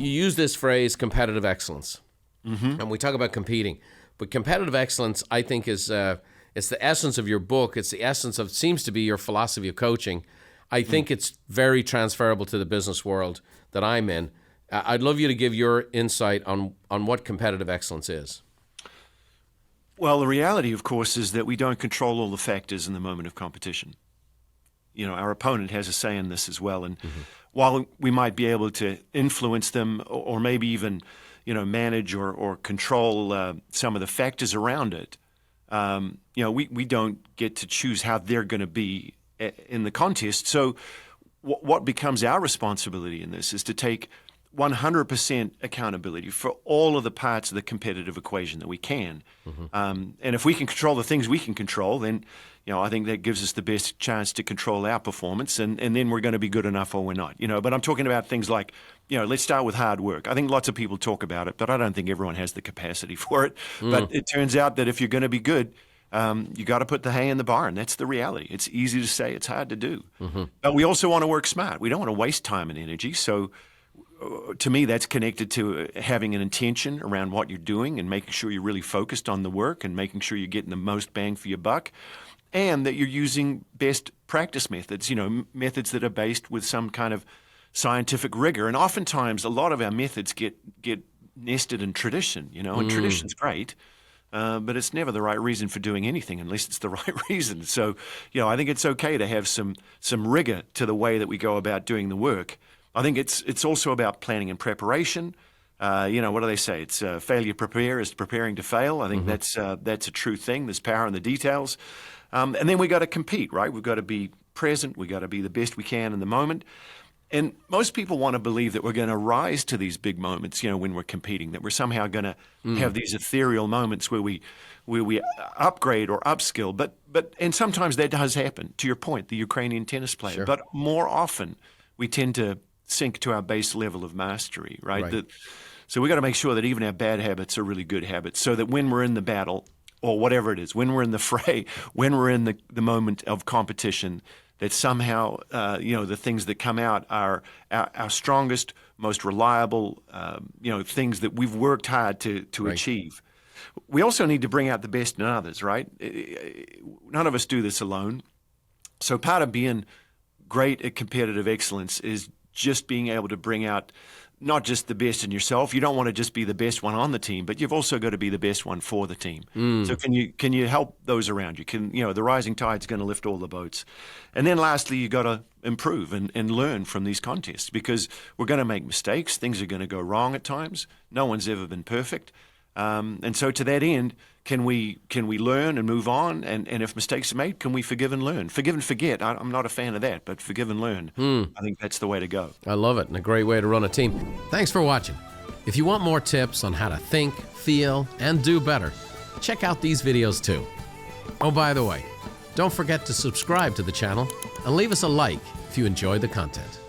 you use this phrase, competitive excellence, and we talk about competing. But competitive excellence, I think, is it's the essence of your book. It's the essence of, seems to be your philosophy of coaching. I think it's very transferable to the business world that I'm in. I'd love you to give your insight on what competitive excellence is. Well, the reality, of course, is that we don't control all the factors in the moment of competition. You know, our opponent has a say in this as well. And while we might be able to influence them or maybe even, you know, manage or control some of the factors around it, you know, we don't get to choose how they're going to be in the contest. So what becomes our responsibility in this is to take 100% accountability for all of the parts of the competitive equation that we can. And if we can control the things we can control, then, you know, I think that gives us the best chance to control our performance, and then we're going to be good enough or we're not. You know, but I'm talking about things like, you know, let's start with hard work. I think lots of people talk about it, but I don't think everyone has the capacity for it. But it turns out that if you're going to be good, you got to put the hay in the barn. That's the reality. It's easy to say, it's hard to do. But we also want to work smart. We don't want to waste time and energy. So to me, that's connected to having an intention around what you're doing and making sure you're really focused on the work and making sure you're getting the most bang for your buck, and that you're using best practice methods, you know, methods that are based with some kind of scientific rigor. And oftentimes, a lot of our methods get nested in tradition, you know, and tradition's great. But it's never the right reason for doing anything unless it's the right reason. So, you know, I think it's okay to have some rigor to the way that we go about doing the work. I think it's also about planning and preparation. You know, what do they say? It's failure to prepare is preparing to fail. I think that's a true thing. There's power in the details. And then we got to compete, right? We've got to be present. We got to be the best we can in the moment. And most people want to believe that we're going to rise to these big moments, you know, when we're competing, that we're somehow going to have these ethereal moments where we upgrade or upskill. And sometimes that does happen. To your point, the Ukrainian tennis player. Sure. But more often, we tend to sink to our base level of mastery, right? So we got to make sure that even our bad habits are really good habits, so that when we're in the battle or whatever it is, when we're in the fray, when we're in the moment of competition, that somehow, you know, the things that come out are our strongest, most reliable, you know, things that we've worked hard to achieve. We also need to bring out the best in others, right? None of us do this alone. So part of being great at competitive excellence is just being able to bring out not just the best in yourself. You don't want to just be the best one on the team, but you've also got to be the best one for the team. So can you help those around you? You know, the rising tide's going to lift all the boats. And then lastly, you got to improve and learn from these contests, because we're going to make mistakes. Things are going to go wrong at times. No one's ever been perfect. And so to that end, can we learn and move on? And if mistakes are made, can we forgive and learn? Forgive and forget. I'm not a fan of that, but forgive and learn. I think that's the way to go. I love it, and a great way to run a team. Thanks for watching. If you want more tips on how to think, feel, and do better, check out these videos too. Oh, by the way, don't forget to subscribe to the channel and leave us a like if you enjoyed the content.